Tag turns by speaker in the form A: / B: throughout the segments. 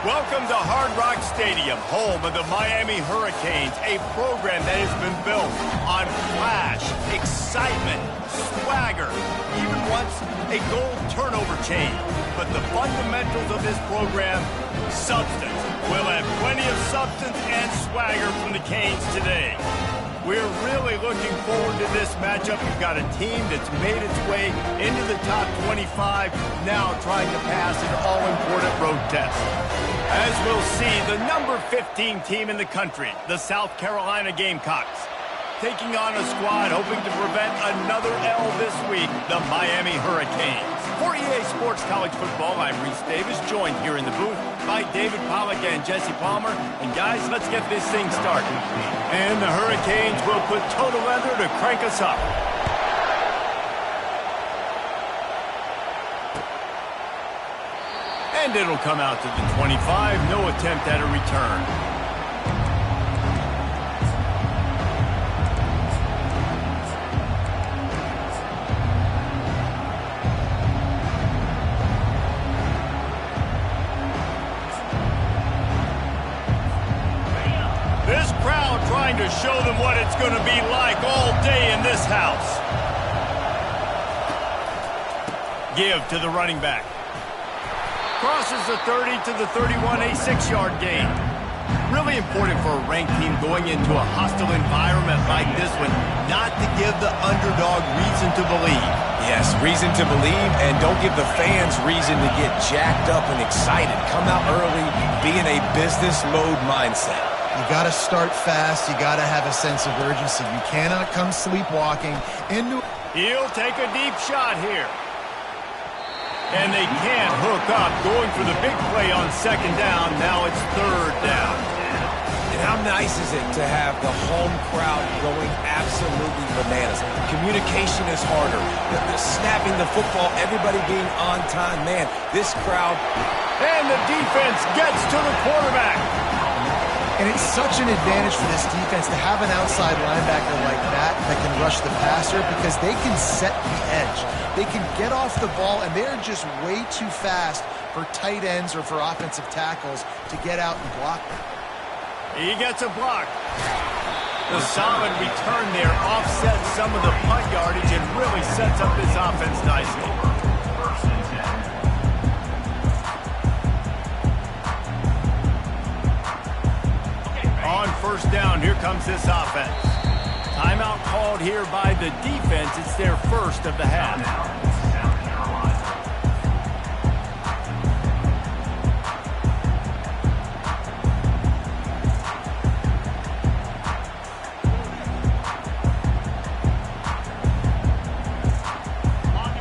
A: Welcome to Hard Rock Stadium, home of the Miami Hurricanes, a program that has been built on flash, excitement, swagger, even once a goal turnover chain. But the fundamentals of this program, substance. We'll have plenty of substance and swagger from the Canes today. We're really looking forward to this matchup. You've got a team that's made its way into the top 25, now trying to pass an all-important road test. As we'll see, the number 15 team in the country, the South Carolina Gamecocks, taking on a squad hoping to prevent another L this week, the Miami Hurricanes. For EA Sports College Football, I'm Reese Davis, joined here in the booth by David Pollack and Jesse Palmer. And guys, let's get this thing started. And the Hurricanes will put total leather to crank us up. And it'll come out to the 25, no attempt at a return. This crowd trying to show them what it's going to be like all day in this house. Give to the running back. Crosses the 30 to the 31, a 6-yard gain. Really important for a ranked team going into a hostile environment like this one, not to give the underdog reason to believe.
B: Yes, reason to believe, and don't give the fans reason to get jacked up and excited. Come out early, be in a business mode mindset.
C: You got to start fast. You got to have a sense of urgency. You cannot come sleepwalking into...
A: He'll take a deep shot here. And they can't hook up, going for the big play on second down. Now it's third down.
B: And how nice is it to have the home crowd going absolutely bananas? Communication is harder. The snapping the football, everybody being on time. Man, this crowd...
A: And the defense gets to the quarterback.
C: And it's such an advantage for this defense to have an outside linebacker like that can rush the passer, because they can set the edge. They can get off the ball, and they're just way too fast for tight ends or for offensive tackles to get out and block them.
A: He gets a block. The solid return there offsets some of the punt yardage and really sets up this offense nicely. On first down, here comes this offense. Timeout called here by the defense. It's their first of the half.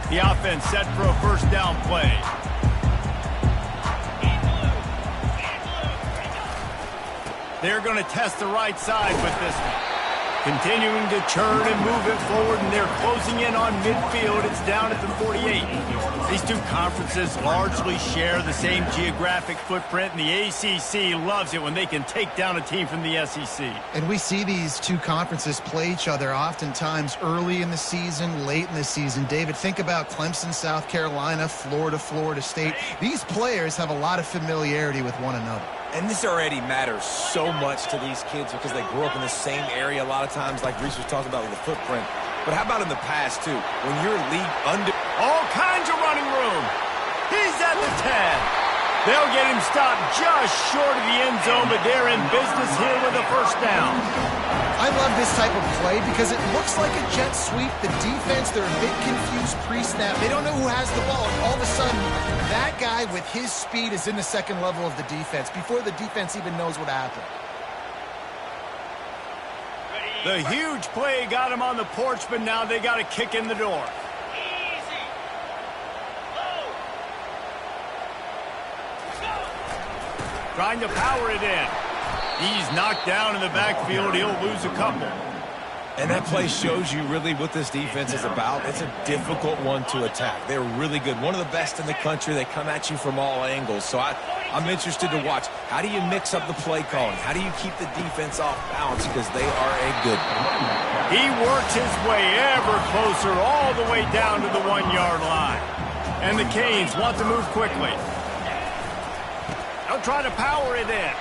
A: The offense set for a first down play. They're going to test the right side with this one. Continuing to churn and move it forward, and they're closing in on midfield. It's down at the 48. These two conferences largely share the same geographic footprint, and the ACC loves it when they can take down a team from the SEC.
C: And we see these two conferences play each other oftentimes early in the season, late in the season. David, think about Clemson, South Carolina, Florida, Florida State. These players have a lot of familiarity with one another.
B: And this already matters so much to these kids because they grew up in the same area a lot of times, like Reese was talking about with the footprint. But how about in the past, too? When you're league under...
A: All kinds of running room. He's at the 10. They'll get him stopped just short of the end zone, but they're in business here with a first down.
C: I love this type of play because it looks like a jet sweep. The defense, they're a bit confused pre-snap. They don't know who has the ball, and all of a sudden, that guy with his speed is in the second level of the defense before the defense even knows what happened.
A: The huge play got him on the porch, but now they got a kick in the door. Trying to power it in. He's knocked down in the backfield. He'll lose a couple.
B: And that play shows you really what this defense is about. It's a difficult one to attack. They're really good. One of the best in the country. They come at you from all angles. So I'm interested to watch. How do you mix up the play calling? How do you keep the defense off balance? Because they are a good one.
A: He works his way ever closer all the way down to the 1-yard line. And the Canes want to move quickly. They'll try to power it in.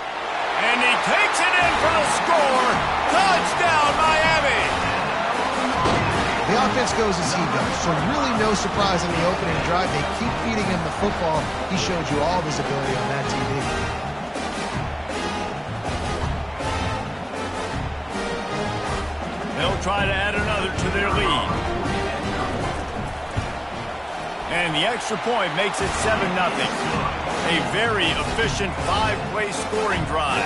A: And he takes it in for the score. Touchdown, Miami!
C: The offense goes as he goes, so really no surprise in the opening drive. They keep feeding him the football. He showed you all of his ability on that TV.
A: They'll try to add another to their lead. And the extra point makes it 7-0. A very efficient 5-play scoring drive.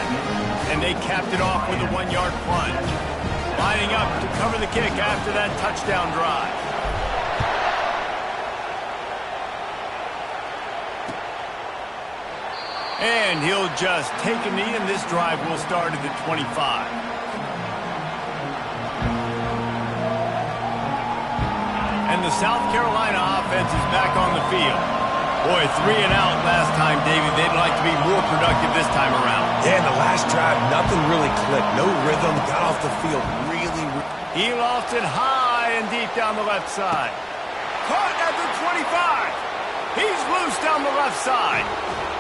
A: And they capped it off with a 1-yard plunge. Lining up to cover the kick after that touchdown drive. And he'll just take a knee, and this drive will start at the 25. And the South Carolina offense is back on the field. Boy, 3 and out last time, David. They'd like to be more productive this time around.
B: Yeah, in the last drive, nothing really clicked. No rhythm, got off the field really.
A: He lost it high and deep down the left side. Caught at the 25. He's loose down the left side.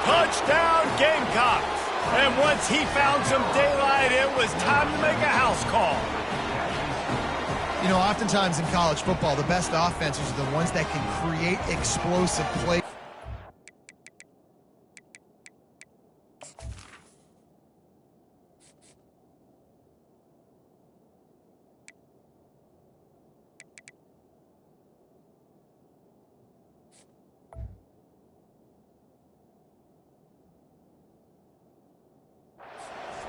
A: Touchdown, Gamecocks. And once he found some daylight, it was time to make a house call.
C: You know, oftentimes in college football, the best offenses are the ones that can create explosive plays.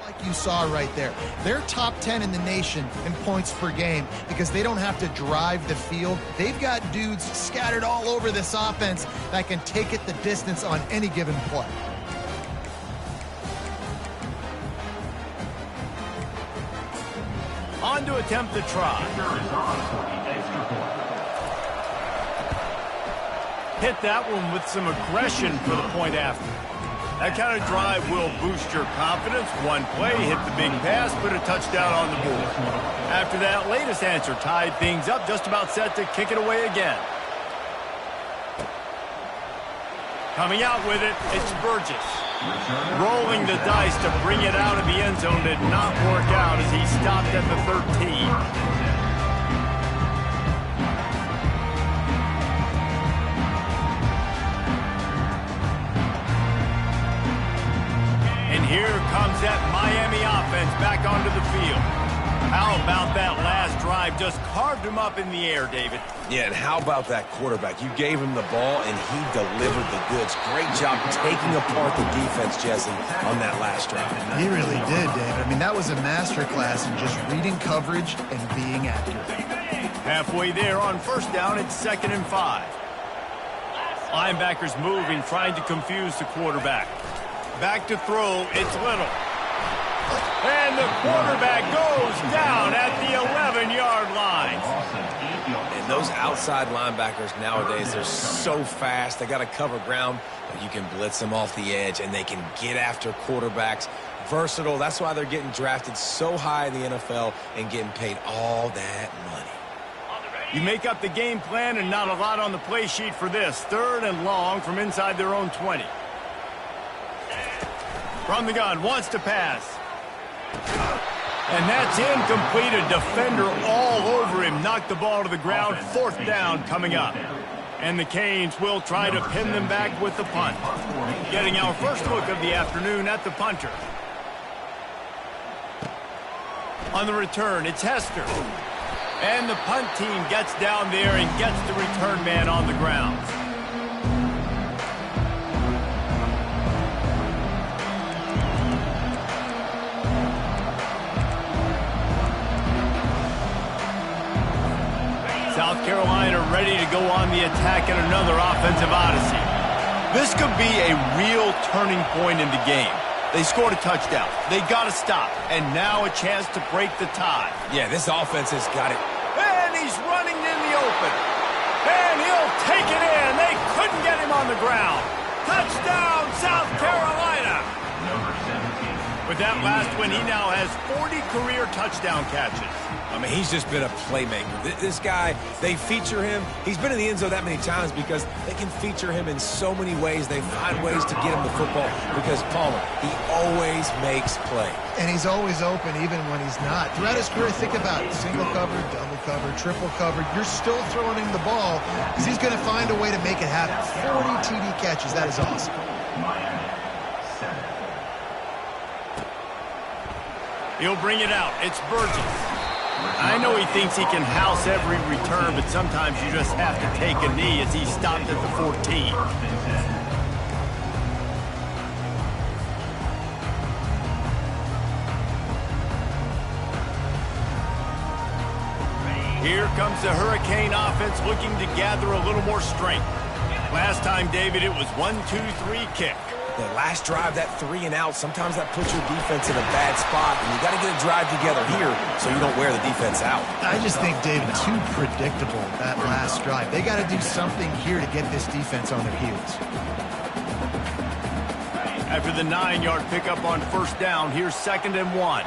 C: Like you saw right there. They're top 10 in the nation in points per game because they don't have to drive the field. They've got dudes scattered all over this offense that can take it the distance on any given play.
A: On to attempt the try. Hit that one with some aggression for the point after. That kind of drive will boost your confidence. One play, hit the big pass, put a touchdown on the board. After that latest answer tied things up, just about set to kick it away again. Coming out with it, it's Burgess. Rolling the dice to bring it out of the end zone did not work out as he stopped at the 13. Here comes that Miami offense back onto the field. How about that last drive? Just carved him up in the air, David.
B: Yeah, and how about that quarterback? You gave him the ball, and he delivered the goods. Great job taking apart the defense, Jesse, on that last drive.
C: He really did, David. I mean, that was a masterclass in just reading coverage and being accurate.
A: Halfway there on first down, it's 2nd and 5. Linebackers moving, trying to confuse the quarterback. Back to throw, it's Little. And the quarterback goes down at the 11-yard line.
B: And those outside linebackers nowadays, they're so fast. They got to cover ground, but you can blitz them off the edge, and they can get after quarterbacks. Versatile. That's why they're getting drafted so high in the NFL and getting paid all that money.
A: You make up the game plan and not a lot on the play sheet for this. 3rd and long from inside their own 20. From the gun, wants to pass. And that's incomplete. A defender all over him. Knocked the ball to the ground. 4th down coming up. And the Canes will try to pin them back with the punt. Getting our first look of the afternoon at the punter. On the return, it's Hester. And the punt team gets down there and gets the return man on the ground. South Carolina ready to go on the attack in another offensive odyssey. This could be a real turning point in the game. They scored a touchdown. They got to stop. And now a chance to break the tie.
B: Yeah, this offense has got it.
A: And he's running in the open. And he'll take it in. They couldn't get him on the ground. Touchdown, South Carolina.
D: Number 17.
A: With that last one, he now has 40 career touchdown catches.
B: I mean, he's just been a playmaker. This guy, they feature him. He's been in the end zone that many times because they can feature him in so many ways. They find ways to get him the football because, Palmer, he always makes plays.
C: And he's always open even when he's not. Throughout his career, think about it. Single cover, double cover, triple cover. You're still throwing him the ball because he's going to find a way to make it happen. 40 TD catches. That is awesome.
A: He'll bring it out. It's Burgess. I know he thinks he can house every return, but sometimes you just have to take a knee as he stopped at the 14. Here comes the Hurricane offense looking to gather a little more strength. Last time, David, it was 1-2-3 kick.
B: The last drive, that 3 and out, sometimes that puts your defense in a bad spot, and you got to get a drive together here so you don't wear the defense out.
C: I just think, David, too predictable, that last drive. They got to do something here to get this defense on their heels.
A: After the 9-yard pickup on first down, here's 2nd and 1.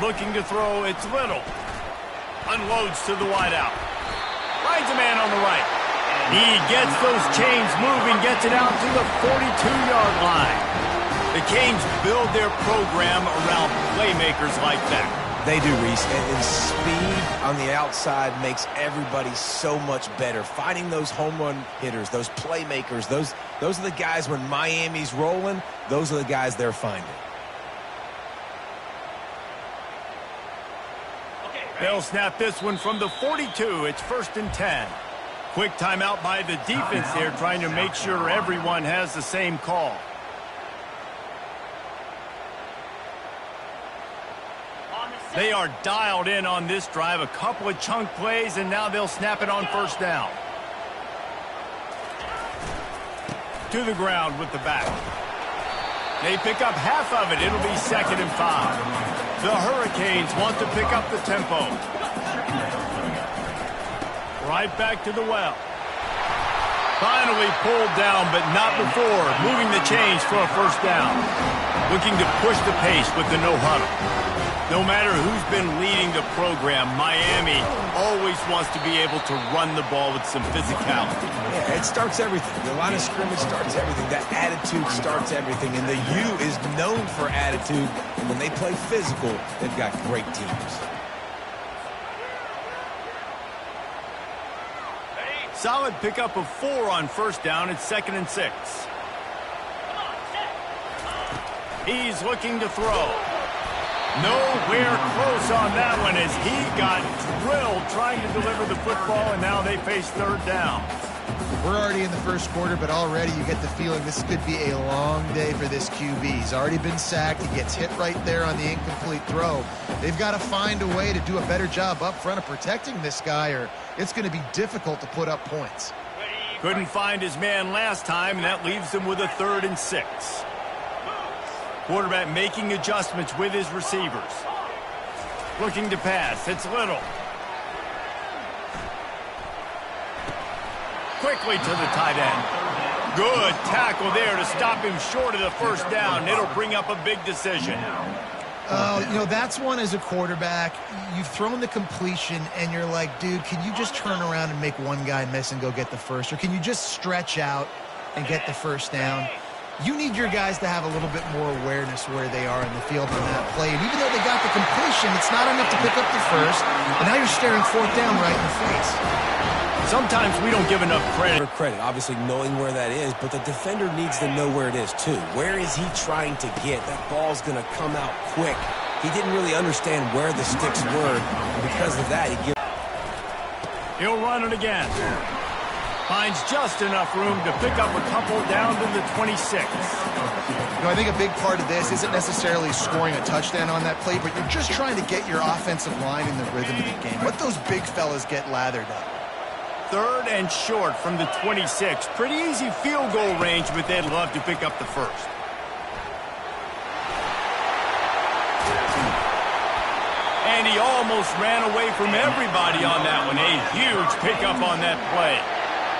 A: Looking to throw, it's Little. Unloads to the wideout. Finds a man on the right. He gets those chains moving, gets it out to the 42-yard line. The Canes build their program around playmakers like that.
B: They do, Reese, and speed on the outside makes everybody so much better. Finding those home run hitters, those playmakers, those are the guys when Miami's rolling, those are the guys they're finding.
A: They'll snap this one from the 42. It's 1st and 10. Quick timeout by the defense there, trying to make sure everyone has the same call. They are dialed in on this drive. A couple of chunk plays, and now they'll snap it on first down. To the ground with the back. They pick up half of it. It'll be 2nd and 5. The Hurricanes want to pick up the tempo. Right back to the well. Finally pulled down, but not before. Moving the chains for a first down. Looking to push the pace with the no huddle. No matter who's been leading the program, Miami always wants to be able to run the ball with some physicality.
B: Yeah, it starts everything. The line of scrimmage starts everything. That attitude starts everything. And the U is known for attitude. And when they play physical, they've got great teams.
A: Solid pickup of 4 on first down. It's 2nd and 6. He's looking to throw. Nowhere close on that one as he got drilled trying to deliver the football, and now they face 3rd down.
C: We're already in the first quarter, but already you get the feeling this could be a long day for this QB. He's already been sacked. He gets hit right there on the incomplete throw. They've got to find a way to do a better job up front of protecting this guy, or it's going to be difficult to put up points.
A: Couldn't find his man last time, and that leaves him with a 3rd and 6. Quarterback making adjustments with his receivers. Looking to pass. It's Little. Quickly to the tight end. Good tackle there to stop him short of the first down. It'll bring up a big decision.
C: You know, that's one as a quarterback. You've thrown the completion, and you're like, dude, can you just turn around and make one guy miss and go get the first? Or can you just stretch out and get the first down? You need your guys to have a little bit more awareness where they are in the field on that play. And even though they got the completion, it's not enough to pick up the first. And now you're staring 4th down right in the face.
A: Sometimes we don't give enough credit.
B: Obviously knowing where that is, but the defender needs to know where it is too. Where is he trying to get? That ball's going to come out quick. He didn't really understand where the sticks were, and because of that,
A: He'll run it again. Finds just enough room to pick up a couple down to the 26.
C: You know, I think a big part of this isn't necessarily scoring a touchdown on that play, but you're just trying to get your offensive line in the rhythm of the game. Let those big fellas get lathered up.
A: 3rd and short from the 26. Pretty easy field goal range, but they'd love to pick up the first. And he almost ran away from everybody on that one. A huge pickup on that play.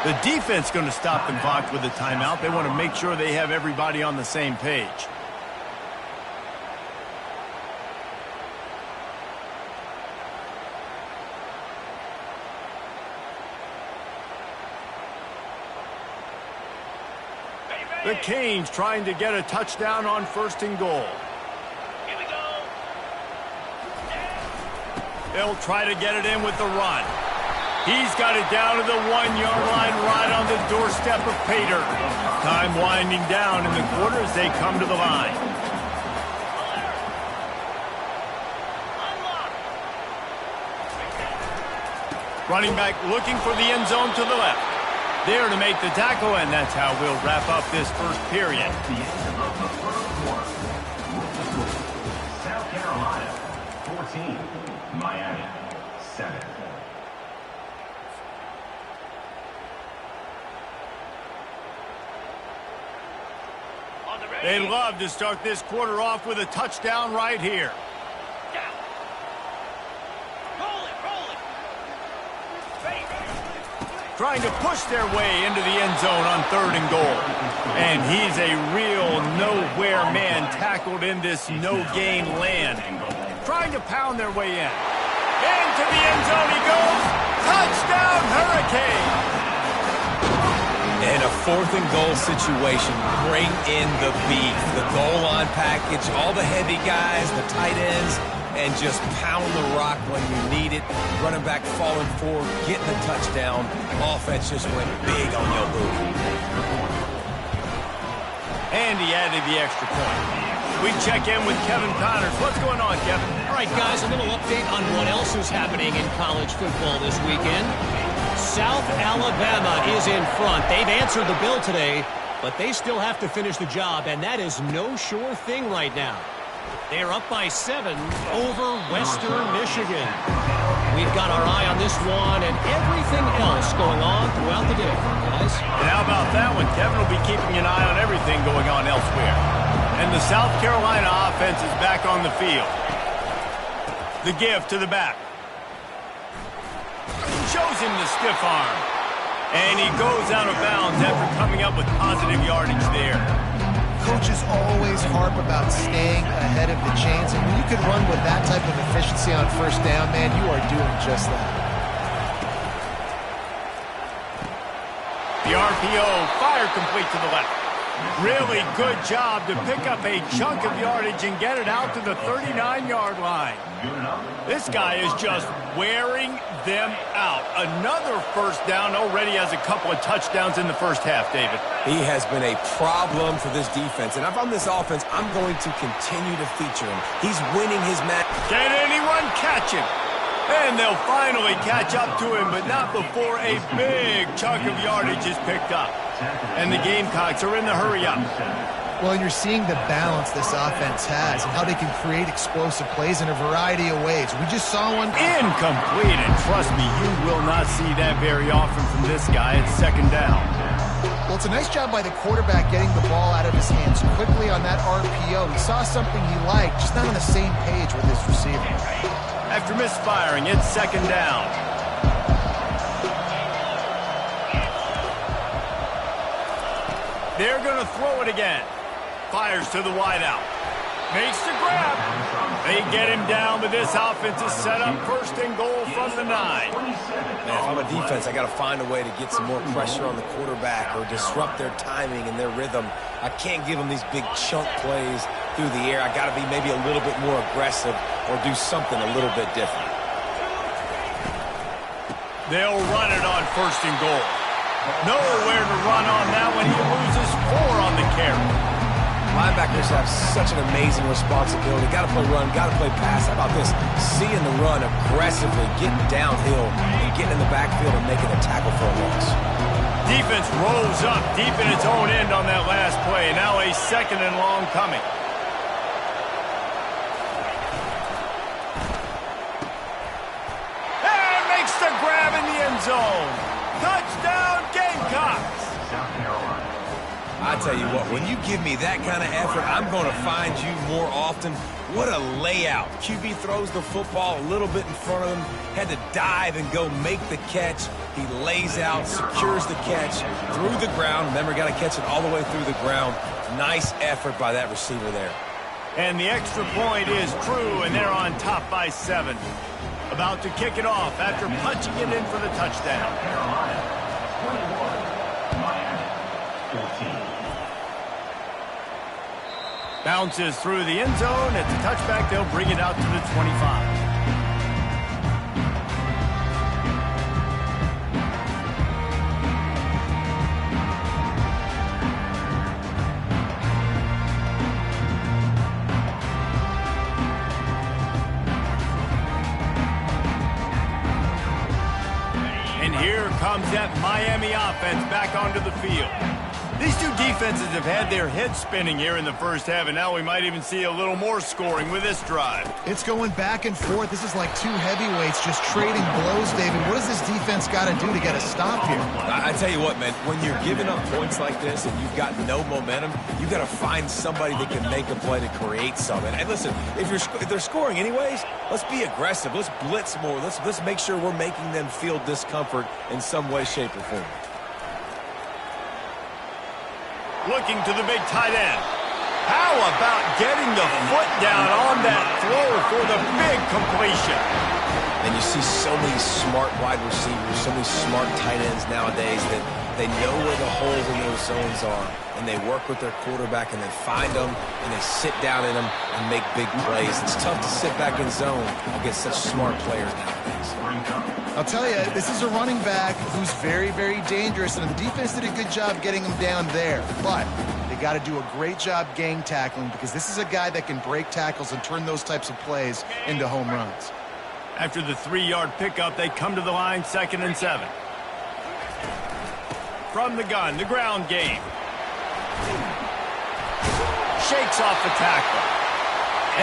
A: The defense going to stop the clock with a timeout. They want to make sure they have everybody on the same page. The Canes trying to get a touchdown on 1st and goal.
D: Here we go.
A: They'll try to get it in with the run. He's got it down to the 1-yard line right on the doorstep of Pater. Time winding down in the quarter as they come to the line. Running back looking for the end zone to the left. There to make the tackle, and that's how we'll wrap up this first period.
E: The end of the first quarter. South Carolina, 14. Miami, 7.
A: They'd love to start this quarter off with a touchdown right here. Trying to push their way into the end zone on 3rd and goal. And he's a real nowhere man tackled in this no-gain land. Trying to pound their way in. Into the end zone he goes. Touchdown, Hurricane!
B: In a 4th and goal situation, bring in the beef. The goal line package, all the heavy guys, the tight ends, and just pound the rock when you need it. Running back falling forward, getting the touchdown. Offense just went big on your booty.
A: And he added the extra point. We check in with Kevin Connors. What's going on, Kevin?
D: All right, guys, a little update on what else is happening in college football this weekend. South Alabama is in front. They've answered the bell today, but they still have to finish the job, and that is no sure thing right now. They are up by 7 over Western Michigan. We've got our eye on this one and everything else going on throughout the day, guys.
A: And how about that one? Kevin will be keeping an eye on everything going on elsewhere. And the South Carolina offense is back on the field. The give to the back. Shows him the stiff arm. And he goes out of bounds after coming up with positive yardage there.
C: Coaches always harp about staying ahead of the chains, and when you can run with that type of efficiency on 1st down, man, you are doing just that.
A: The RPO fired complete to the left. Really good job to pick up a chunk of yardage and get it out to the 39-yard line. This guy is just wearing them out. Another 1st down, already has a couple of touchdowns in the first half, David.
B: He has been a problem for this defense, and if I'm this offense, I'm going to continue to feature him. He's winning his match.
A: Can anyone catch him? And they'll finally catch up to him, but not before a big chunk of yardage is picked up. And the Gamecocks are in the hurry-up.
C: Well, and you're seeing the balance this offense has and how they can create explosive plays in a variety of ways. We just saw one.
A: Incomplete, and trust me, you will not see that very often from this guy at 2nd down.
C: Well, it's a nice job by the quarterback getting the ball out of his hands quickly on that RPO. He saw something he liked, just not on the same page with his receiver.
A: After misfiring, it's 2nd down. They're going to throw it again. Fires to the wideout. Makes the grab. They get him down, but this offense is set up 1st and goal from the 9.
B: Man, if I'm a defense, I got to find a way to get some more pressure on the quarterback or disrupt their timing and their rhythm. I can't give them these big chunk plays through the air. I got to be maybe a little bit more aggressive or do something a little bit different.
A: They'll run it on 1st and goal. Nowhere to run on that one. He loses 4 on the carry.
B: Linebackers have such an amazing responsibility. Got to play run, got to play pass. How about this? Seeing the run aggressively, getting downhill, and getting in the backfield and making a tackle for a loss.
A: Defense rolls up deep in its own end on that last play. Now a 2nd and long coming. And makes the grab in the end zone. Touchdown, Gamecocks!
E: South Carolina.
B: I tell you what, when you give me that kind of effort, I'm going to find you more often. What a layout. QB throws the football a little bit in front of him, had to dive and go make the catch. He lays out, secures the catch through the ground. Remember, got to catch it all the way through the ground. Nice effort by that receiver there.
A: And the extra point is true, and they're on top by 7. About to kick it off after punching it in for the touchdown.
E: Carolina, 21. Miami, 14.
A: Bounces through the end zone. It's a touchback. They'll bring it out to the 25. And here comes that Miami offense back onto the field. These two defenses have had their heads spinning here in the first half, and now we might even see a little more scoring with this drive.
C: It's going back and forth. This is like two heavyweights just trading blows, David. What does this defense got to do to get a stop here?
B: I tell you what, man, when you're giving up points like this and you've got no momentum, you've got to find somebody that can make a play to create something. And listen, if they're scoring anyways, let's be aggressive. Let's blitz more. Let's make sure we're making them feel discomfort in some way, shape, or form.
A: Looking to the big tight end. How about getting the foot down on that throw for the big completion?
B: And you see so many smart wide receivers, so many smart tight ends nowadays that they know where the holes in those zones are, and they work with their quarterback, and they find them, and they sit down in them and make big plays. It's tough to sit back in zone against such smart players nowadays.
C: I'll tell you, this is a running back who's very, very dangerous, and the defense did a good job getting him down there. But they got to do a great job gang tackling because this is a guy that can break tackles and turn those types of plays into home runs.
A: After the 3-yard pickup, they come to the line, 2nd and 7. From the gun, the ground game. Shakes off the tackle.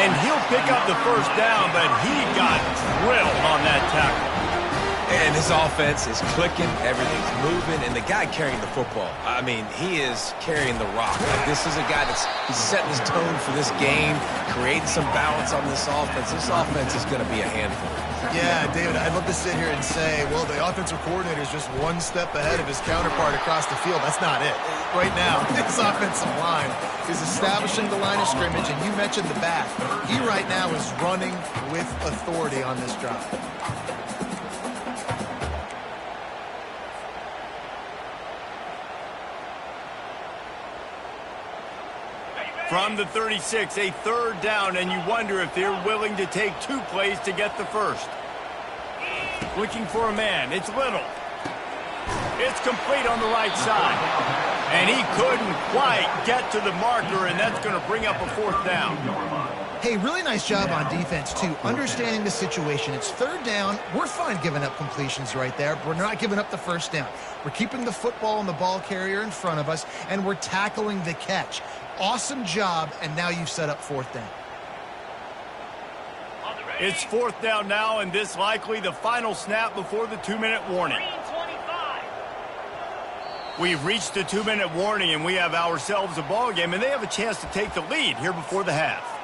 A: And he'll pick up the first down, but he got drilled on that tackle.
B: And his offense is clicking, everything's moving, and the guy carrying the football, I mean, he is carrying the rock. Like, this is a guy he's setting his tone for this game, creating some balance on this offense. This offense is going to be a handful.
C: Yeah, David, I'd love to sit here and say, well, the offensive coordinator is just one step ahead of his counterpart across the field. That's not it. Right now, this offensive line is establishing the line of scrimmage, and you mentioned the back. He right now is running with authority on this drive.
A: From the 36, a 3rd down, and you wonder if they're willing to take 2 plays to get the first. Looking for a man. It's Little. It's complete on the right side. And he couldn't quite get to the marker, and that's going to bring up a 4th down.
C: Hey, really nice job on defense, too, understanding the situation. It's 3rd down. We're fine giving up completions right there. We're not giving up the first down. We're keeping the football and the ball carrier in front of us, and we're tackling the catch. Awesome job, and now you've set up 4th down.
A: It's 4th down now, and this likely the final snap before the 2-minute warning. We've reached the 2-minute warning, and we have ourselves a ball game, and they have a chance to take the lead here before the half.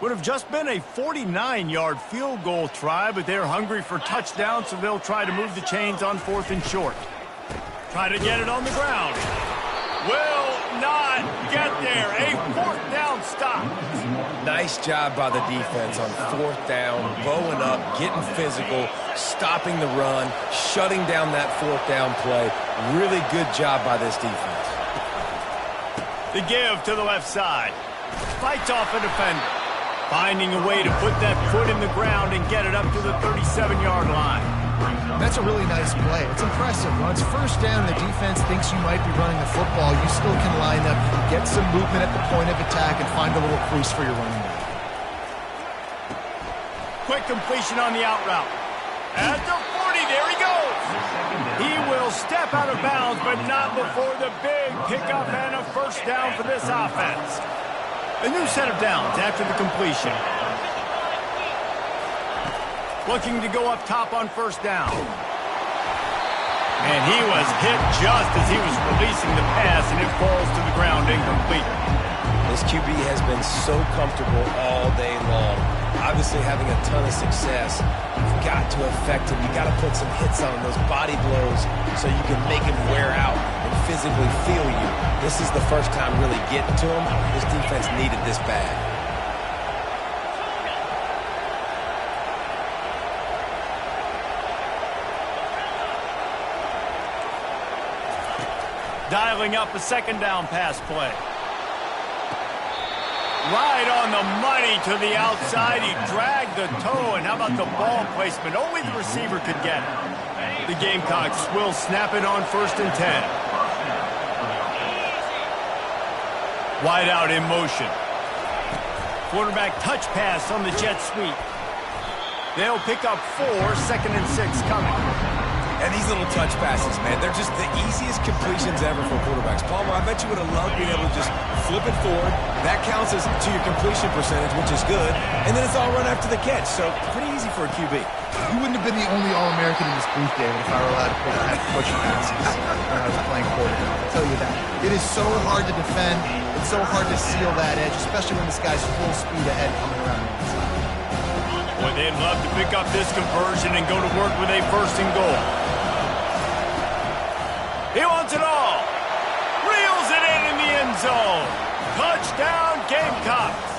A: Would have just been a 49-yard field goal try, but they're hungry for touchdowns, so they'll try to move the chains on 4th and short. Try to get it on the ground. Will not get there. A 4th down stop.
B: Nice job by the defense on 4th down, bowing up, getting physical, stopping the run, shutting down that 4th down play. Really good job by this defense.
A: The give to the left side. Fights off a defender. Finding a way to put that foot in the ground and get it up to the 37-yard line.
C: That's a really nice play. It's impressive. When it's 1st down, the defense thinks you might be running the football. You still can line up, you can get some movement at the point of attack, and find a little crease for your running back.
A: Quick completion on the out route. At the 40, there he goes. He will step out of bounds, but not before the big pickup and a 1st down for this offense. A new set of downs after the completion. Looking to go up top on 1st down. And he was hit just as he was releasing the pass, and it falls to the ground incomplete.
B: This QB has been so comfortable all day long. Obviously having a ton of success. You've got to affect him. You've got to put some hits on him, those body blows, so you can make him wear out and physically feel you. This is the first time really getting to him. This defense needed this bad.
A: Dialing up a second down pass play. Right on the money to the outside. He dragged the toe, and how about the ball placement? Only the receiver could get it. The Gamecocks will snap it on 1st and 10. Wide out in motion. Quarterback touch pass on the jet sweep. They'll pick up 4, 2nd and 6 coming.
B: And these little touch passes, man, they're just the easiest completions ever for quarterbacks. Palmer, I bet you would have loved being able to just flip it forward. That counts as to your completion percentage, which is good. And then it's all run after the catch, so pretty easy for a QB.
C: You wouldn't have been the only All-American in this booth, David, if I were allowed to pick at push passes when I was playing quarterback. I'll tell you that. It is so hard to defend. It's so hard to seal that edge, especially when this guy's full speed ahead coming around the inside.
A: Boy, they'd love to pick up this conversion and go to work with a 1st and goal. He wants it all. Reels it in the end zone. Touchdown, Gamecocks.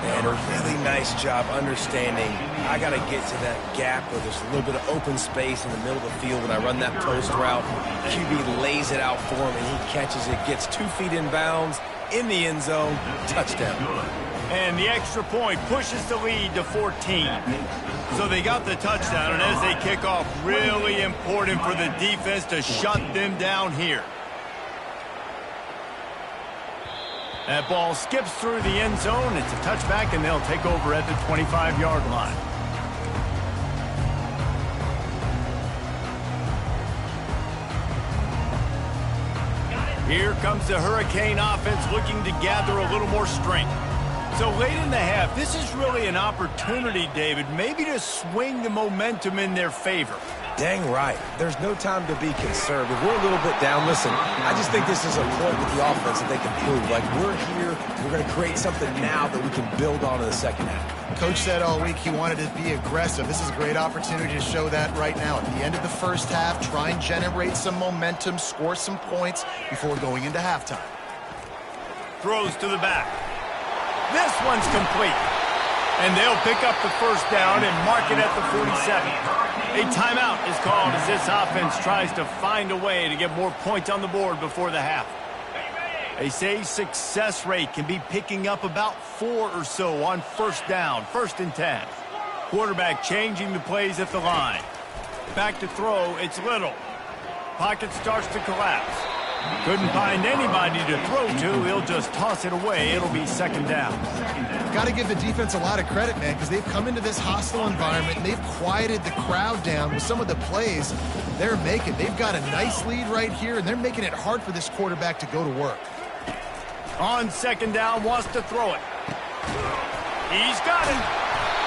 B: And a really nice job understanding I got to get to that gap where there's a little bit of open space in the middle of the field when I run that post route. QB lays it out for him, and he catches it, gets 2 feet in bounds, in the end zone, touchdown.
A: And the extra point pushes the lead to 14. So they got the touchdown, and as they kick off, really important for the defense to shut them down here. That ball skips through the end zone. It's a touchback, and they'll take over at the 25-yard line. Here comes the Hurricane offense looking to gather a little more strength. So late in the half, this is really an opportunity, David, maybe to swing the momentum in their favor.
B: Dang right. There's no time to be concerned. If we're a little bit down, listen, I just think this is a point with the offense that they can prove. Like, we're here, we're going to create something now that we can build on in the second half.
C: Coach said all week he wanted to be aggressive. This is a great opportunity to show that right now. At the end of the first half, try and generate some momentum, score some points before going into halftime.
A: Throws to the back. This one's complete. And they'll pick up the 1st down and mark it at the 47. A timeout is called as this offense tries to find a way to get more points on the board before the half. They say success rate can be picking up about 4 or so on 1st down, 1st and 10. Quarterback changing the plays at the line. Back to throw, it's Little. Pocket starts to collapse. Couldn't find anybody to throw to. He'll just toss it away. It'll be 2nd down.
C: Got to give the defense a lot of credit, man, because they've come into this hostile environment and they've quieted the crowd down with some of the plays they're making. They've got a nice lead right here, and they're making it hard for this quarterback to go to work.
A: On 2nd down, wants to throw it. He's got it.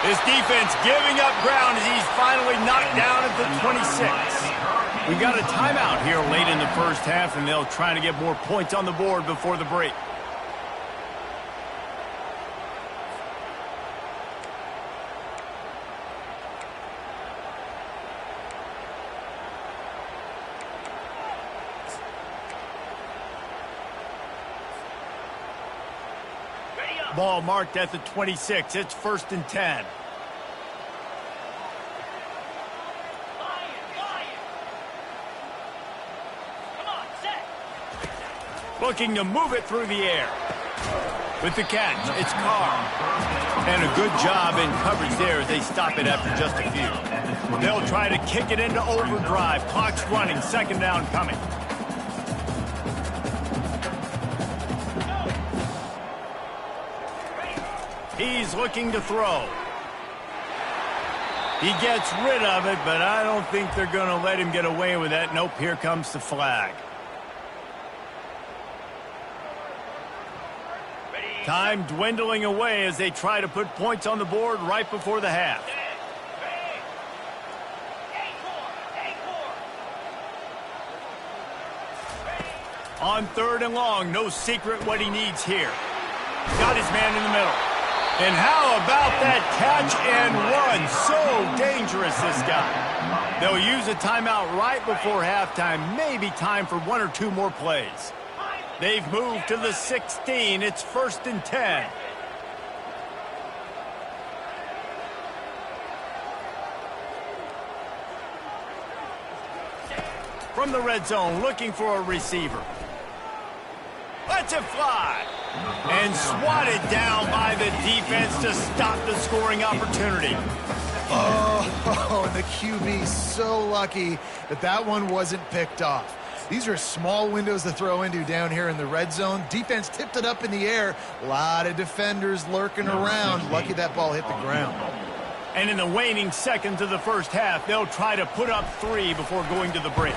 A: This defense giving up ground as he's finally knocked down at the 26. We got a timeout here late in the first half, and they'll try to get more points on the board before the break. Ball marked at the 26. It's 1st and 10. Looking to move it through the air. With the catch, it's Carr. And a good job in coverage there as they stop it after just a few. They'll try to kick it into overdrive. Clock's running. 2nd down coming. He's looking to throw. He gets rid of it, but I don't think they're going to let him get away with that. Nope, here comes the flag. Time dwindling away as they try to put points on the board right before the half. On 3rd and long, no secret what he needs here. Got his man in the middle. And how about that catch and run? So dangerous, this guy. They'll use a timeout right before halftime. Maybe time for 1 or 2 more plays. They've moved to the 16. It's 1st and 10. From the red zone, looking for a receiver. Lets it fly. And swatted down by the defense to stop the scoring opportunity.
C: Oh, and the QB so lucky that that one wasn't picked off. These are small windows to throw into down here in the red zone. Defense tipped it up in the air. A lot of defenders lurking around. Lucky that ball hit the ground.
A: And in the waning seconds of the first half, they'll try to put up 3 before going to the break.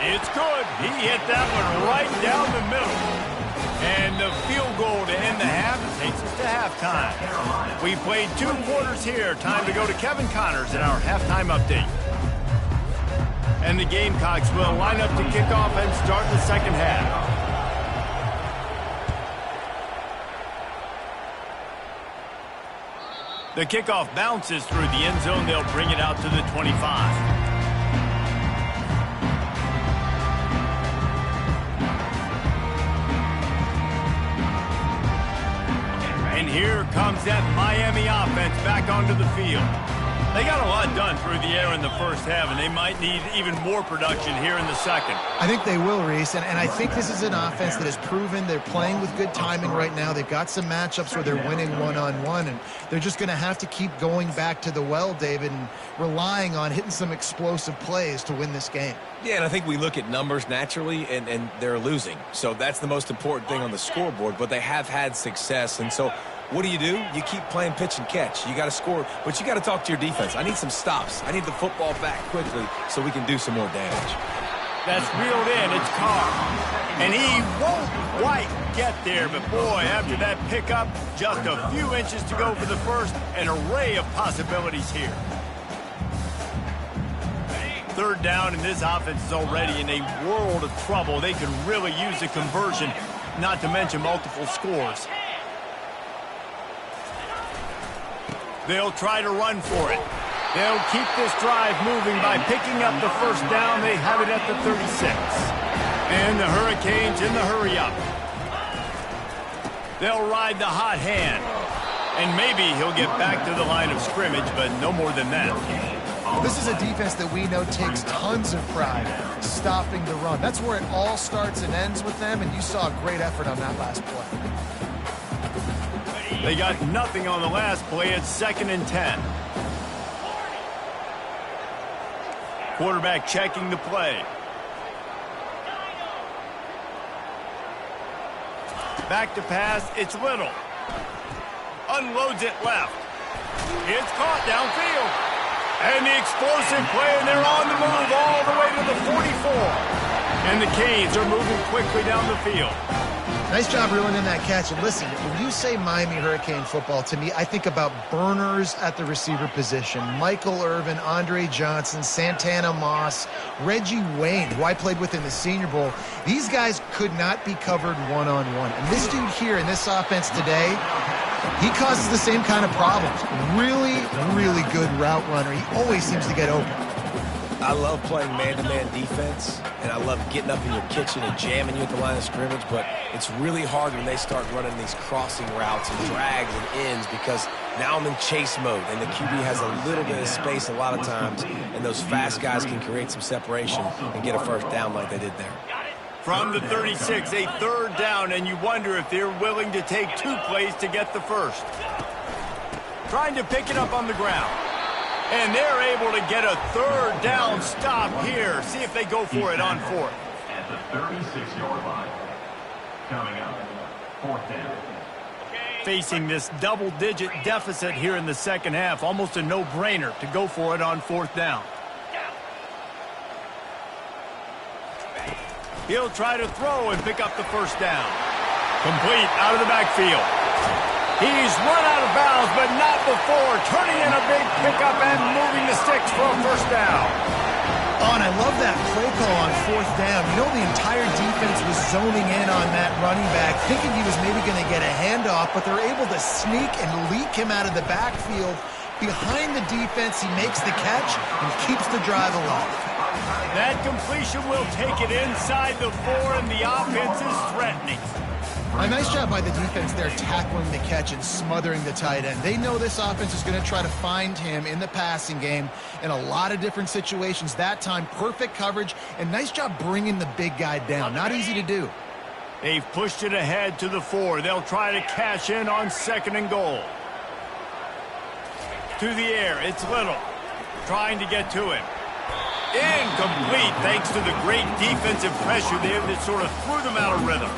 A: It's good. He hit that one right down the middle. And the field goal to end the half takes us to halftime. We played 2 quarters here. Time to go to Kevin Connors in our halftime update. And the Gamecocks will line up to kick off and start the second half. The kickoff bounces through the end zone. They'll bring it out to the 25. And here comes that Miami offense back onto the field. They got a lot done through the air in the first half, and they might need even more production here in the second.
C: I think they will, Reese, and I think this is an offense that has proven they're playing with good timing right now. They've got some matchups where they're winning one-on-one, and they're just going to have to keep going back to the well, David, and relying on hitting some explosive plays to win this game.
B: Yeah, and I think we look at numbers naturally, and they're losing. So that's the most important thing on the scoreboard, but they have had success, and so what do? You keep playing pitch and catch. You got to score, but you got to talk to your defense. I need some stops. I need the football back quickly so we can do some more damage.
A: That's reeled in. It's Carr. And he won't quite get there, but boy, after that pickup, just a few inches to go for the first. An array of possibilities here. 3rd down, and this offense is already in a world of trouble. They could really use a conversion, not to mention multiple scores. They'll try to run for it. They'll keep this drive moving by picking up the first down. They have it at the 36. And the Hurricanes in the hurry-up. They'll ride the hot hand. And maybe he'll get back to the line of scrimmage, but no more than that.
C: This is a defense that we know takes tons of pride stopping the run. That's where it all starts and ends with them, and you saw a great effort on that last play.
A: They got nothing on the last play. It's 2nd and 10. Quarterback checking the play. Back to pass. It's Little. Unloads it left. It's caught downfield. And the explosive play, and they're on the move all the way to the 44. And the Canes are moving quickly down the field.
C: Nice job reeling in that catch. And listen, when you say Miami Hurricane football, to me, I think about burners at the receiver position. Michael Irvin, Andre Johnson, Santana Moss, Reggie Wayne, who I played with in the Senior Bowl. These guys could not be covered one-on-one. And this dude here in this offense today, he causes the same kind of problems. Really, really good route runner. He always seems to get open.
B: I love playing man-to-man defense, and I love getting up in your kitchen and jamming you at the line of scrimmage, but it's really hard when they start running these crossing routes and drags and ends because now I'm in chase mode, and the QB has a little bit of space a lot of times, and those fast guys can create some separation and get a first down like they did there.
A: From the 36, a 3rd down, and you wonder if they're willing to take 2 plays to get the first. Trying to pick it up on the ground. And they're able to get a 3rd down stop here. See if they go for it on 4th.
E: At the 36-yard line. Coming up, 4th down.
A: Facing this double-digit deficit here in the second half, almost a no-brainer to go for it on 4th down. He'll try to throw and pick up the first down. Complete out of the backfield. He's run out of bounds, but not before turning in a big pickup and moving the sticks for a first down.
C: Oh, and I love that play call on 4th down. You know, the entire defense was zoning in on that running back, thinking he was maybe going to get a handoff, but they're able to sneak and leak him out of the backfield. Behind the defense, he makes the catch and keeps the drive alive.
A: That completion will take it inside the 4, and the offense is threatening.
C: A nice job by the defense there tackling the catch and smothering the tight end. They know this offense is going to try to find him in the passing game in a lot of different situations. That time, perfect coverage, and nice job bringing the big guy down. Not easy to do.
A: They've pushed it ahead to the 4. They'll try to cash in on 2nd and goal. To the air, it's Little. Trying to get to him. Incomplete, thanks to the great defensive pressure there that sort of threw them out of rhythm.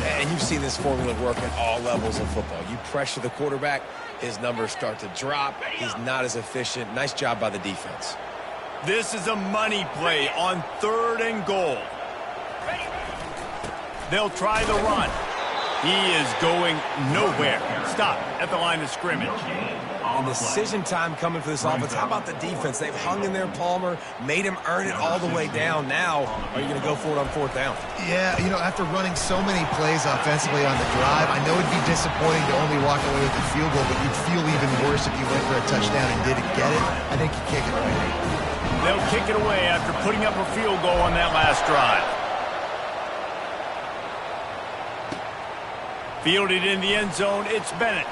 B: And you've seen this formula work at all levels of football. You pressure the quarterback, his numbers start to drop. He's not as efficient. Nice job by the defense.
A: This is a money play on 3rd and goal. They'll try the run. He is going nowhere. Stop at the line of scrimmage.
B: And decision time coming for this offense. How about the defense? They've hung in there, Palmer, made him earn it all the way down. Now, are you going to go for it on 4th down?
C: Yeah, you know, after running so many plays offensively on the drive, I know it'd be disappointing to only walk away with a field goal, but you'd feel even worse if you went for a touchdown and didn't get it. I think you kick it away.
A: They'll kick it away after putting up a field goal on that last drive. Fielded in the end zone, it's Bennett.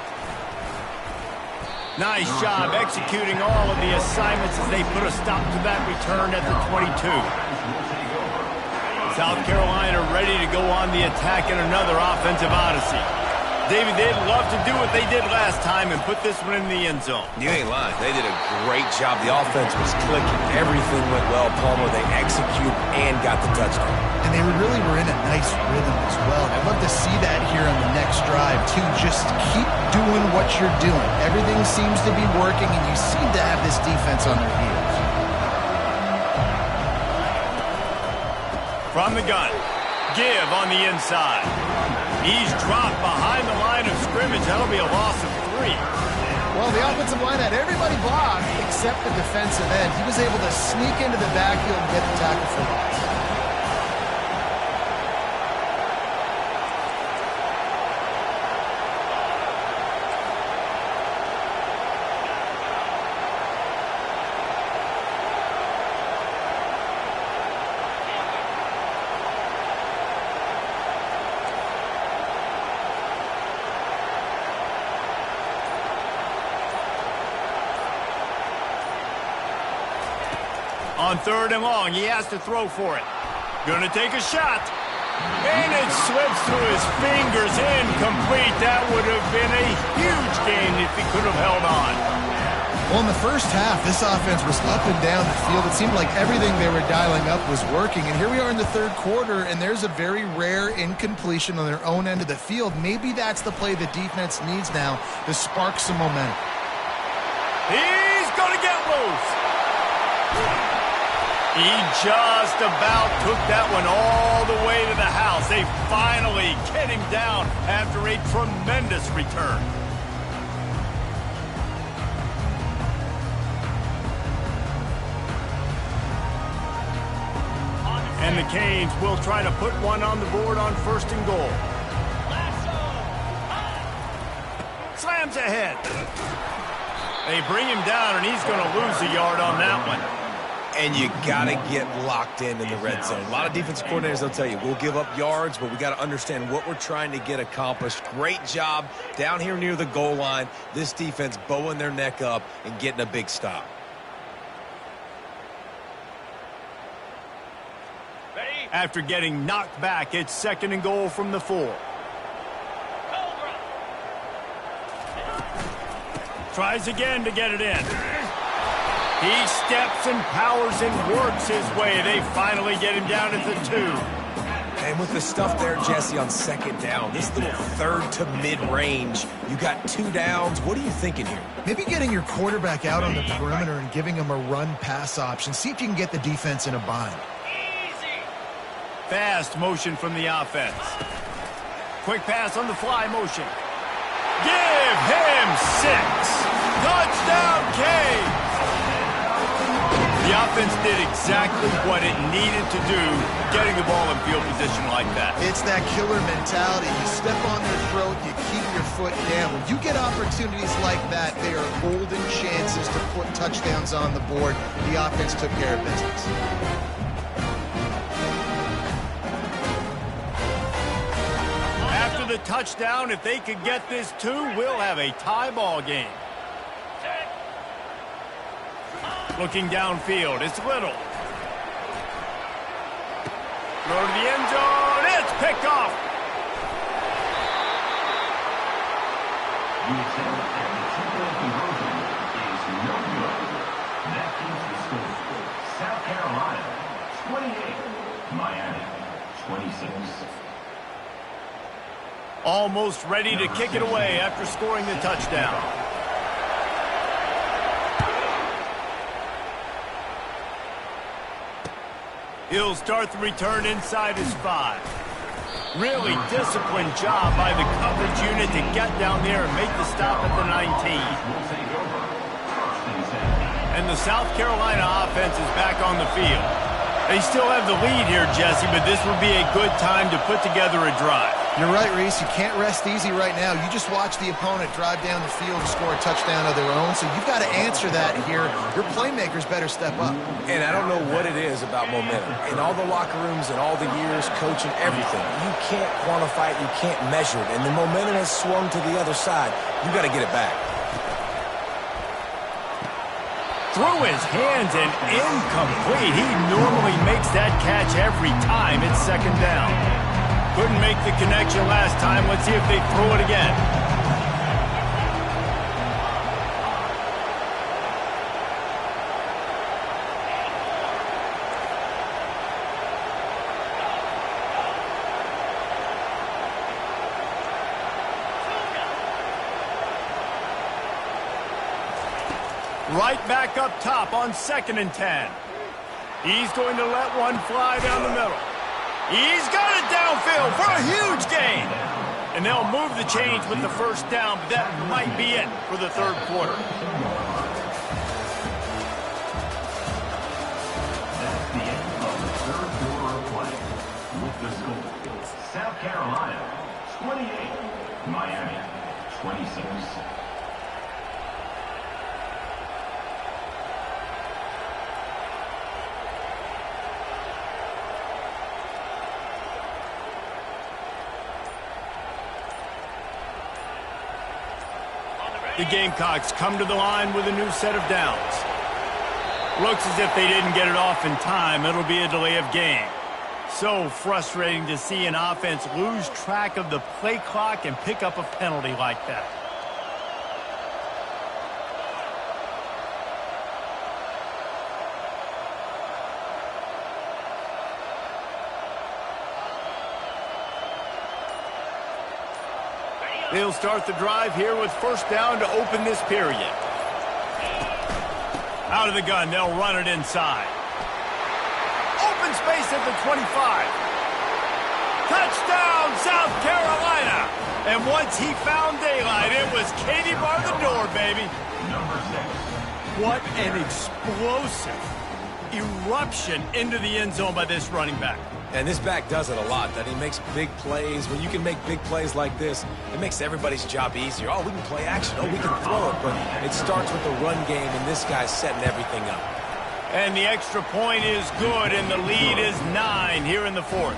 A: Nice job executing all of the assignments as they put a stop to that return at the 22. South Carolina ready to go on the attack in another offensive odyssey. David, they'd love to do what they did last time and put this one in the end zone.
B: You ain't lying. They did a great job. The offense was clicking. Everything went well, Palmer. They executed and got the touchdown.
C: And they really were in a nice rhythm as well. I'd love to see that here on the next drive, too. Just keep doing what you're doing. Everything seems to be working, and you seem to have this defense on their heels.
A: From the gun. Give on the inside. He's dropped behind the line of scrimmage. That'll be a loss of 3.
C: Well, the offensive line had everybody blocked except the defensive end. He was able to sneak into the backfield and get the tackle for loss.
A: On 3rd and long, he has to throw for it. Gonna take a shot. And it slips through his fingers. Incomplete. That would have been a huge gain if he could have held on.
C: Well, in the first half, this offense was up and down the field. It seemed like everything they were dialing up was working. And here we are in the 3rd quarter, and there's a very rare incompletion on their own end of the field. Maybe that's the play the defense needs now to spark some momentum.
A: He's gonna get loose. He just about took that one all the way to the house. They finally get him down after a tremendous return. And the Canes will try to put one on the board on 1st and goal. Slams ahead. They bring him down, and he's going to lose a yard on that one.
B: And you got to get locked in the red zone. A lot of defensive coordinators, they'll tell you, we'll give up yards, but we got to understand what we're trying to get accomplished. Great job down here near the goal line. This defense bowing their neck up and getting a big stop.
A: After getting knocked back, it's 2nd and goal from the 4. Tries again to get it in. He steps and powers and works his way. They finally get him down at the 2.
B: And with the stuff there, Jesse, on 2nd down, this little 3rd to mid-range, you got 2 downs. What are you thinking here?
C: Maybe getting your quarterback out on the perimeter and giving him a run-pass option. See if you can get the defense in a bind.
A: Fast motion from the offense. Quick pass on the fly motion. Give him 6. Touchdown, Canes. The offense did exactly what it needed to do, getting the ball in field position like that.
C: It's that killer mentality. You step on their throat, you keep your foot down. When you get opportunities like that, they are golden chances to put touchdowns on the board. The offense took care of business.
A: After the touchdown, if they could get this too, we'll have a tie ball game. Looking downfield, it's Little. Throw to the end zone, it's picked off.
E: The attempt at the two-point conversion is no good. That keeps the score. South Carolina, 28. Miami, 26.
A: Almost ready to kick it away after scoring the touchdown. He'll start the return inside his 5. Really disciplined job by the coverage unit to get down there and make the stop at the 19. And the South Carolina offense is back on the field. They still have the lead here, Jesse, but this would be a good time to put together a drive.
C: You're right, Reese. You can't rest easy right now. You just watch the opponent drive down the field and score a touchdown of their own, so you've got to answer that here. Your playmakers better step up.
B: And I don't know what it is about momentum. In all the locker rooms and all the years, coaching, everything, you can't quantify it, you can't measure it. And the momentum has swung to the other side. You got to get it back.
A: Through his hands and incomplete. He normally makes that catch every time it's second down. Couldn't make the connection last time. Let's see if they throw it again. Right back up top on 2nd and 10. He's going to let one fly down the middle. He's got it downfield for a huge gain. And they'll move the chains with the first down, but that might be it for the third quarter.
E: That's the end of the third quarter of play. With the score, South Carolina, 28. Miami, 26.
A: The Gamecocks come to the line with a new set of downs. Looks as if they didn't get it off in time. It'll be a delay of game. So frustrating to see an offense lose track of the play clock and pick up a penalty like that. They'll start the drive here with first down to open this period. Out of the gun, they'll run it inside. Open space at the 25. Touchdown, South Carolina! And once he found daylight, it was Katie bar the door, baby.
E: Number 6.
A: What an explosive eruption into the end zone by this running back.
B: And this back does it a lot, that he makes big plays. When you can make big plays like this, it makes everybody's job easier. Oh, we can play action. Oh, we can throw it. But it starts with the run game, and this guy's setting everything up.
A: And the extra point is good, and the lead is 9 here in the fourth.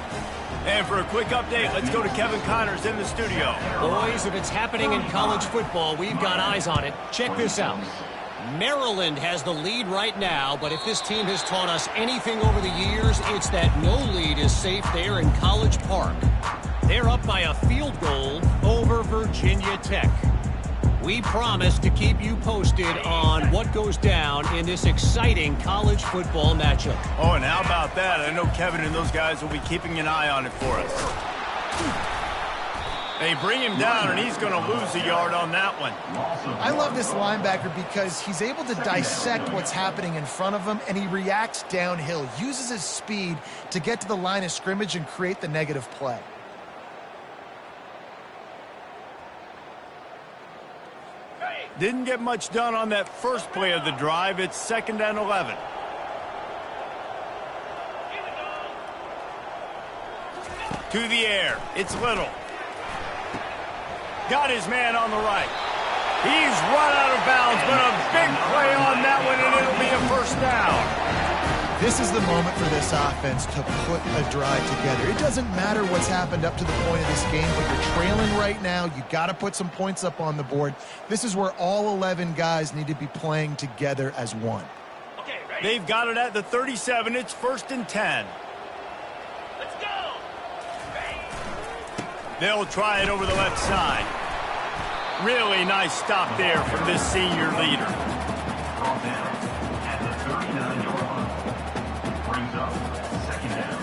A: And for a quick update, let's go to Kevin Connors in the studio.
D: Boys, if it's happening in college football, we've got eyes on it. Check this out. Maryland has the lead right now, but if this team has taught us anything over the years, it's that no lead is safe there in College Park. They're up by a field goal over Virginia Tech. We promise to keep you posted on what goes down in this exciting college football matchup.
A: Oh, and how about that? I know Kevin and those guys will be keeping an eye on it for us. They bring him down, and he's going to lose a yard on that one.
C: I love this linebacker because he's able to dissect what's happening in front of him, and he reacts downhill, uses his speed to get to the line of scrimmage and create the negative play.
A: Didn't get much done on that first play of the drive. It's 2nd and 11. To the air. It's Little. Got his man on the right. He's run out of bounds, but a big play on that one, and it'll be a first down.
C: This is the moment for this offense to put a drive together. It doesn't matter what's happened up to the point of this game, but you're trailing right now. You got to put some points up on the board. This is where all 11 guys need to be playing together as one.
A: Okay, ready? They've got it at the 37. It's 1st and 10. Let's go. They'll try it over the left side. Really nice stop there from this senior leader.
E: Ball down at the 39-yard line. Brings up 2nd down.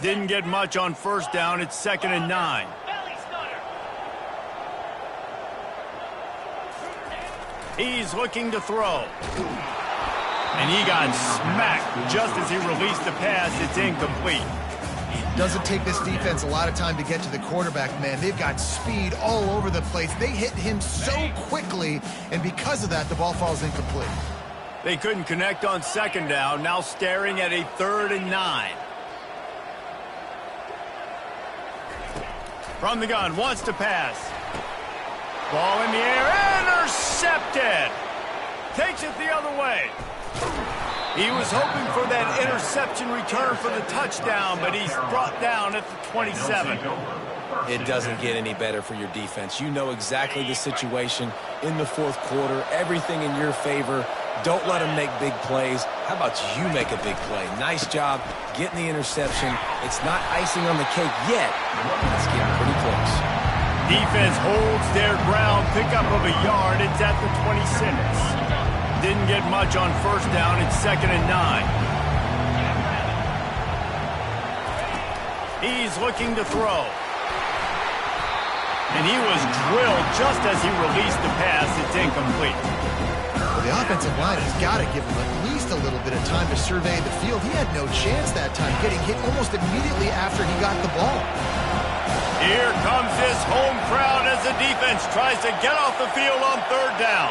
A: Didn't get much on 1st down. It's 2nd and 9. He's looking to throw. And he got smacked just as he released the pass. It's incomplete.
C: Doesn't take this defense a lot of time to get to the quarterback, man. They've got speed all over the place. They hit him so quickly, and because of that, the ball falls incomplete.
A: They couldn't connect on 2nd down. Now staring at a 3rd and 9. From the gun, wants to pass. Ball in the air, intercepted. Takes it the other way. He was hoping for that interception return for the touchdown, but he's brought down at the 27.
B: It doesn't get any better for your defense. You know exactly the situation in the 4th quarter. Everything in your favor. Don't let them make big plays. How about you make a big play? Nice job getting the interception. It's not icing on the cake yet. It's getting pretty close.
A: Defense holds their ground, pickup of a yard. It's at the 26. Didn't get much on 1st down. It's 2nd and 9. He's looking to throw. And he was drilled just as he released the pass. It's incomplete.
C: Well, the offensive line has got to give him at least a little bit of time to survey the field. He had no chance that time, getting hit almost immediately after he got the ball.
A: Here comes this home crowd as the defense tries to get off the field on 3rd down.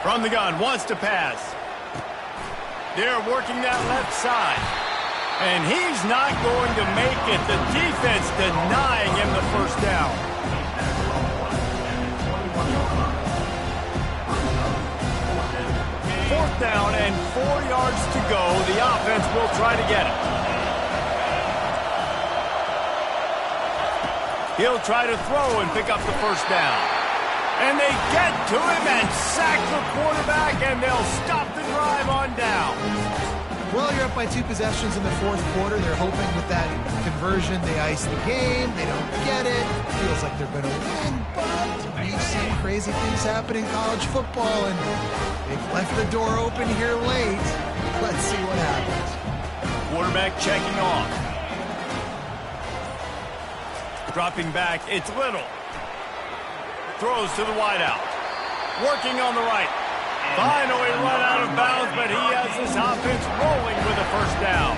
A: From the gun, wants to pass. They're working that left side. And he's not going to make it. The defense denying him the 1st down. 4th down and 4 yards to go. The offense will try to get it. He'll try to throw and pick up the 1st down. And they get to him and sack the quarterback, and they'll stop the drive on down.
C: Well, you're up by 2 possessions in the 4th quarter. They're hoping with that conversion they ice the game. They don't get it. Feels like they're going to win, but we've seen crazy things happen in college football, and they've left the door open here late. Let's see what happens.
A: Quarterback checking off. Dropping back, it's Little. Throws to the wideout. Working on the right. Finally run out of bounds, but he has this offense rolling with a 1st down.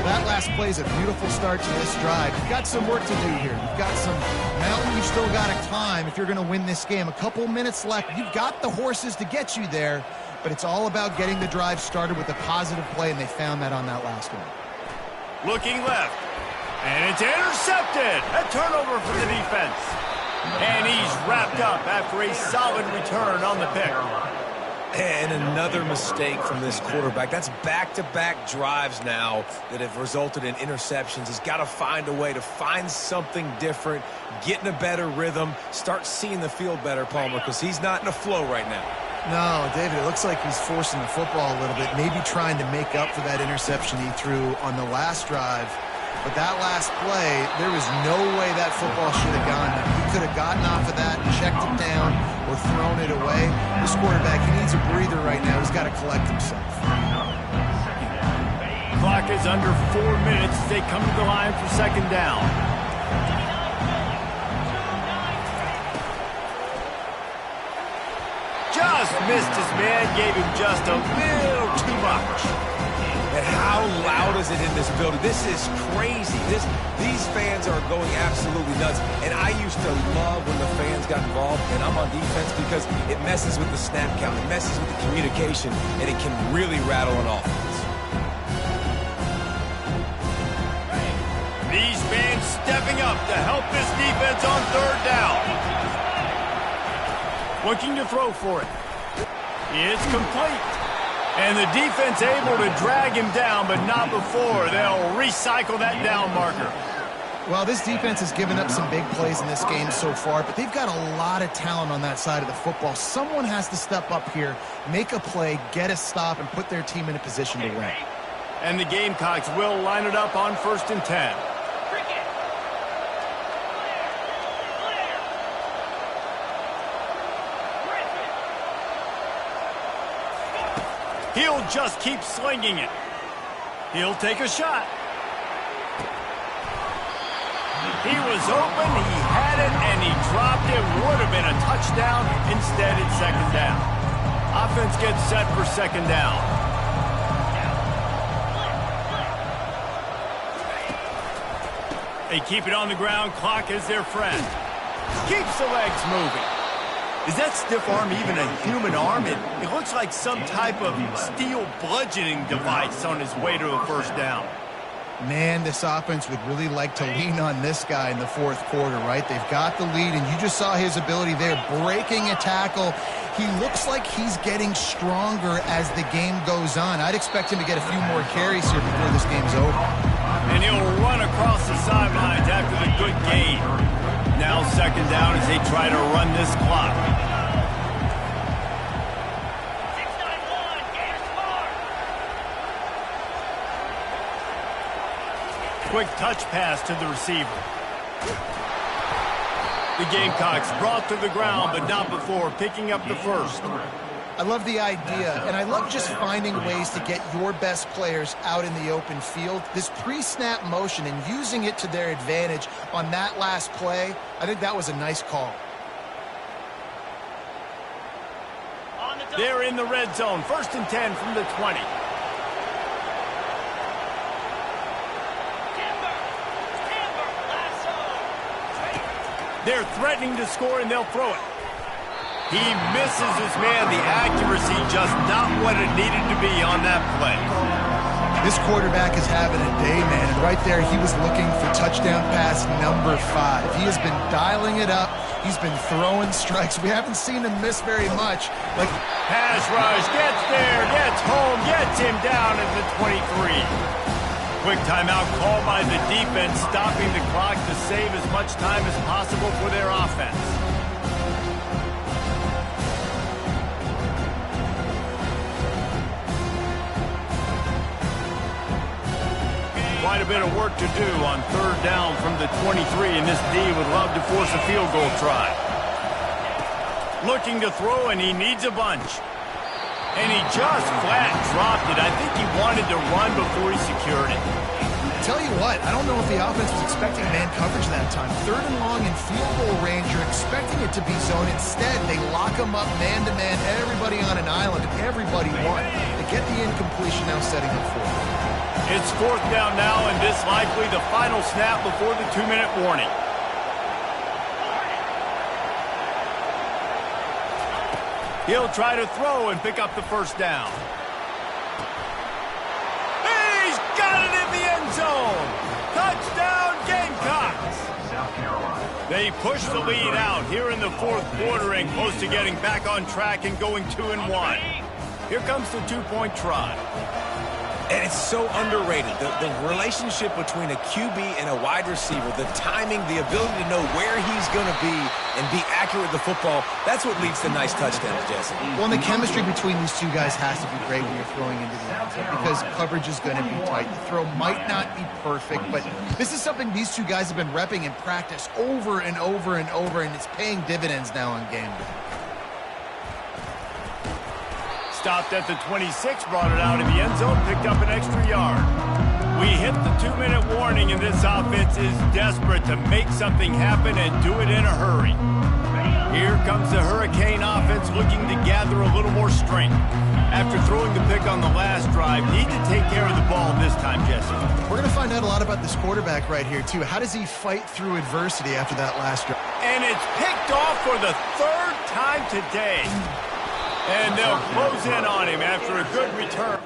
C: That last play is a beautiful start to this drive. You've got some work to do here. You've got some mountain you've still got to climb if you're going to win this game. A couple minutes left. You've got the horses to get you there, but it's all about getting the drive started with a positive play, and they found that on that last one.
A: Looking left. And it's intercepted. A turnover for the defense. And he's wrapped up after a solid return on the pick.
B: And another mistake from this quarterback. That's back-to-back drives now that have resulted in interceptions. He's got to find a way to find something different, get in a better rhythm, start seeing the field better, Palmer, because he's not in a flow right now.
C: No, David, it looks like he's forcing the football a little bit, maybe trying to make up for that interception he threw on the last drive. But that last play, there was no way that football should have gone there. He could have gotten off of that, checked it down, or thrown it away. This quarterback, he needs a breather right now. He's got to collect himself.
A: clock is under 4 minutes as they come to the line for second down. Just missed his man, gave him just a little too much.
B: And how loud is it in this building? This is crazy. These fans are going absolutely nuts. And I used to love when the fans got involved, and I'm on defense because it messes with the snap count, it messes with the communication, and it can really rattle an offense.
A: These fans stepping up to help this defense on third down. Looking to throw for it. It's complete. And the defense able to drag him down, but not before they'll recycle that down marker.
C: Well, this defense has given up some big plays in this game so far, but they've got a lot of talent on that side of the football. Someone has to step up here, make a play, get a stop, and put their team in a position to win.
A: And the Gamecocks will line it up on 1st and 10. He'll just keep slinging it. He'll take a shot. He was open, he had it, and he dropped it. Would have been a touchdown. Instead, it's second down. Offense gets set for second down. They keep it on the ground. Clock is their friend. Keeps the legs moving. Is that stiff arm even a human arm? It looks like some type of steel bludgeoning device on his way to a first down.
C: Man, this offense would really like to lean on this guy in the fourth quarter, right? They've got the lead, and you just saw his ability there, breaking a tackle. He looks like he's getting stronger as the game goes on. I'd expect him to get a few more carries here before this game's over.
A: And he'll run across the sidelines after the good gain. Now second down as they try to run this clock. Quick touch pass to the receiver. The Gamecocks brought to the ground, but not before picking up the first.
C: I love the idea, and I love just finding ways to get your best players out in the open field. This pre-snap motion and using it to their advantage on that last play, I think that was a nice call.
A: They're in the red zone. 1st and 10 from the 20. They're threatening to score, and they'll throw it. He misses his man. The accuracy just not what it needed to be on that play.
C: This quarterback is having a day, man, and right there he was looking for touchdown pass number 5. He has been dialing it up. He's been throwing strikes. We haven't seen him miss very much. Like
A: pass rush, gets there, gets home, gets him down at the 23. Quick timeout called by the defense, stopping the clock to save as much time as possible for their offense. Quite a bit of work to do on third down from the 23, and this D would love to force a field goal try. Looking to throw, and he needs a bunch. And he just flat dropped it. I think he wanted to run before he secured it.
C: Tell you what, I don't know if the offense was expecting man coverage that time. 3rd and long in field goal range, you're expecting it to be zone. Instead, they lock him up man-to-man, everybody on an island, and everybody won. They get the incompletion, now setting up for it.
A: It's 4th down now, and this likely the final snap before the 2-minute warning. He'll try to throw and pick up the first down. He's got it in the end zone. Touchdown, Gamecocks.
E: South Carolina.
A: They push the lead out here in the fourth quarter and close to getting back on track and going 2-1. Here comes the 2-point try.
B: And it's so underrated. The relationship between a QB and a wide receiver, the timing, the ability to know where he's going to be and be accurate with the football, that's what leads to nice touchdowns, Jesse.
C: Well, and the chemistry between these two guys has to be great when you're throwing into the end zone because coverage is going to be tight. The throw might not be perfect, but this is something these two guys have been repping in practice over and over and over, and it's paying dividends now on game day.
A: Stopped at the 26, brought it out in the end zone, picked up an extra yard. We hit the 2-minute warning, and this offense is desperate to make something happen and do it in a hurry. Here comes the Hurricane offense looking to gather a little more strength. After throwing the pick on the last drive, need to take care of the ball this time, Jesse.
C: We're going to find out a lot about this quarterback right here, too. How does he fight through adversity after that last drive?
A: And it's picked off for the 3rd time today. And they'll close in on him after a good return.